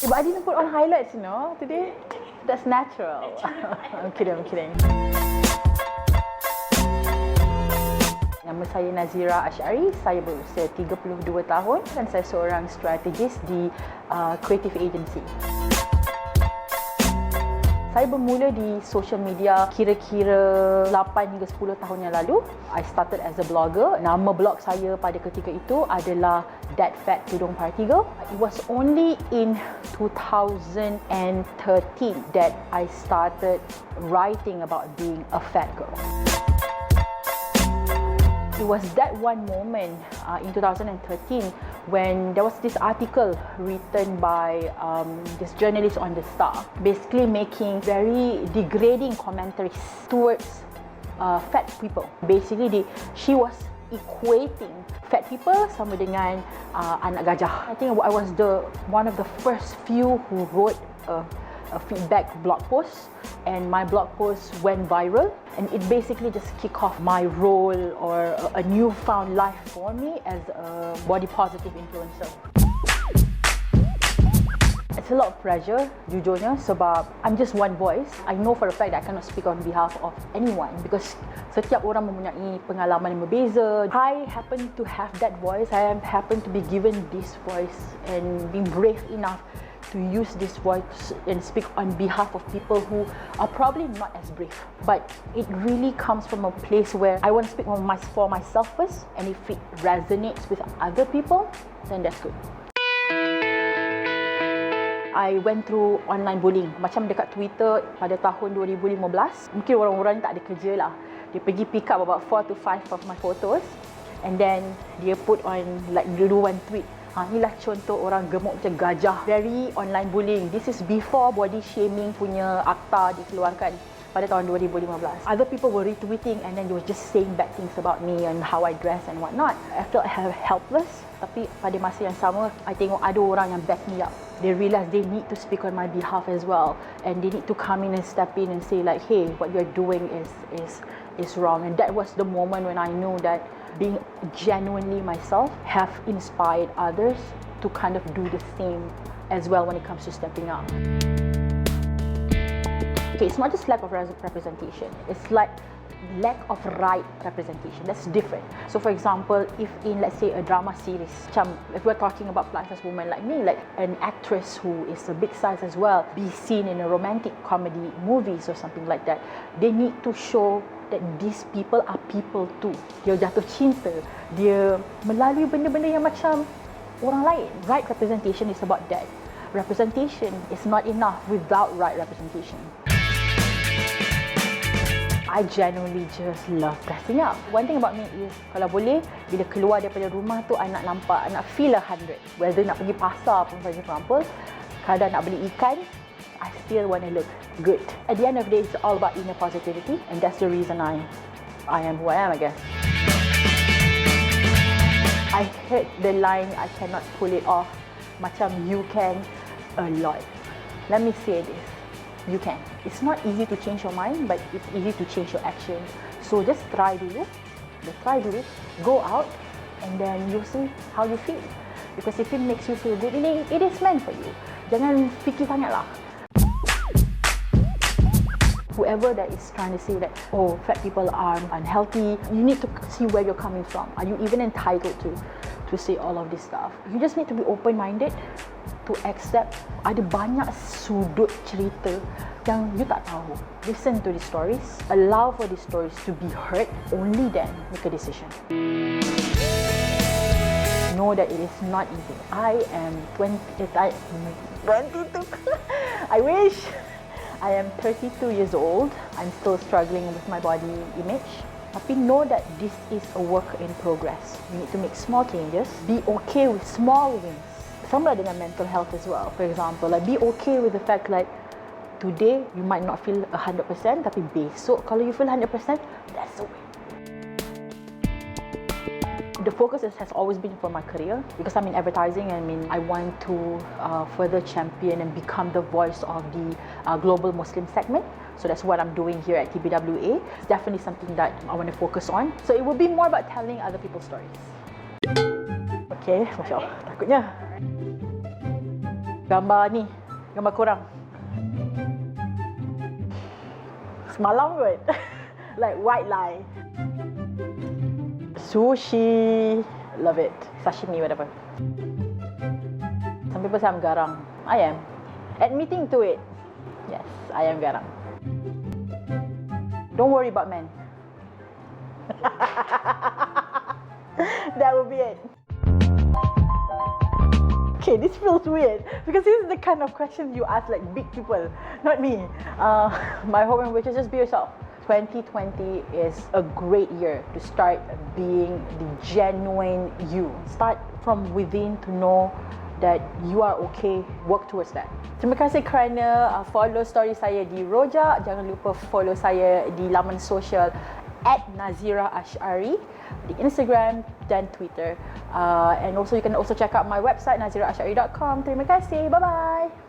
But I didn't put on highlights, today. That's natural. I'm kidding. Nama saya Nazirah Cari, saya berusia 32 tahun dan saya seorang strategis di creative agency. Saya bermula di social media kira-kira 8 hingga 10 tahun yang lalu. I started as a blogger. Nama blog saya pada ketika itu adalah That Fat Tudung Party Girl. It was only in 2013 that I started writing about being a fat girl. It was that one moment in 2013 when there was this article written by this journalist on The Star, basically making very degrading commentaries towards fat people. Basically, she was equating fat people sama dengan anak gajah. I think I was one of the first few who wrote a feedback blog post, and my blog post went viral, and it basically just kicked off my role or a newfound life for me as a body positive influencer. It's a lot of pressure, jujurnya, sebab I'm just one voice. I know for a fact that I cannot speak on behalf of anyone because setiap orang mempunyai pengalaman yang berbeza. I happen to have that voice. I happen to be given this voice and being brave enough to use this voice and speak on behalf of people who are probably not as brave. But it really comes from a place where I want to speak for myself first, and if it resonates with other people, then that's good. I went through online bullying. Macam dekat Twitter pada tahun 2015, mungkin orang-orang tak ada kerja lah. Dia pergi pick up about 4 to 5 of my photos, and then dia put on like dulu one tweet. Inilah contoh orang gemuk macam gajah. Very online bullying. This is before body shaming punya akta dikeluarkan pada tahun 2015. Other people were retweeting and then they were just saying bad things about me and how I dress and whatnot. I felt helpless. Tapi pada masa yang sama, I tengok ada orang yang back me up. They realize they need to speak on my behalf as well, and they need to come in and step in and say like, hey, what you're doing is wrong. And that was the moment when I knew that being genuinely myself have inspired others to kind of do the same as well when it comes to stepping up. Okay, it's not just lack of representation. It's like lack of right representation. That's different. So for example, if in, let's say, a drama series, if we're talking about plus size women like me, like an actress who is a big size as well, be seen in a romantic comedy movies or something like that, they need to show that these people are people too. Dia jatuh cinta, dia melalui benda-benda yang macam orang lain. Right representation is about that. Representation is not enough without right representation. I genuinely just love dressing up. One thing about me is, kalau boleh, bila keluar daripada rumah tu, I nak nampak, I nak feel 100. Whether nak pergi pasar pun, for example, kadang nak beli ikan, I still want to look good. At the end of the day, it's all about inner positivity, and that's the reason I am who I am, I guess. I heard the line, I cannot pull it off, macam you can a lot. Let me say this. You can. It's not easy to change your mind, but it's easy to change your actions. So just try dulu. Go out, and then you'll see how you feel. Because if it makes you feel good, it is meant for you. Jangan fikir sangatlah. Whoever that is trying to say that, oh, fat people are unhealthy, you need to see where you're coming from. Are you even entitled to say all of this stuff? You just need to be open-minded to accept ada banyak sudut cerita yang you tak tahu. Listen to these stories, allow for these stories to be heard, only then make a decision. Know that it is not easy. I am 22. I wish. I am 32 years old. I'm still struggling with my body image. Tapi know that this is a work in progress. You need to make small changes. Be okay with small wins. Sama dengan mental health as well. For example, like be okay with the fact like today you might not feel 100%, tapi besok kalau you feel 100%, that's the way. The focus has always been for my career because I'm in advertising and I want to further champion and become the voice of the global Muslim segment. So that's what I'm doing here at TBWA. It's definitely something that I want to focus on. So it will be more about telling other people's stories. Okay, Masya Allah, takutnya. Gambar ni, gambar korang. Semalam kot. Like white lie. Sushi. Love it. Sashimi, whatever. Some people say I'm garang. I am. Admitting to it. Yes, I am garang. Don't worry about men. That would be it. Okay, this feels weird because this is the kind of questions you ask like big people, not me. My hope and wish is just be yourself. 2020 is a great year to start being the genuine you. Start from within to know that you are okay, work towards that. Terima kasih kerana follow story saya di Rojak. Jangan lupa follow saya di laman sosial @Nazirah Ash'ari di Instagram dan Twitter. And also you can also check out my website nazirahashari.com. Terima kasih. Bye-bye.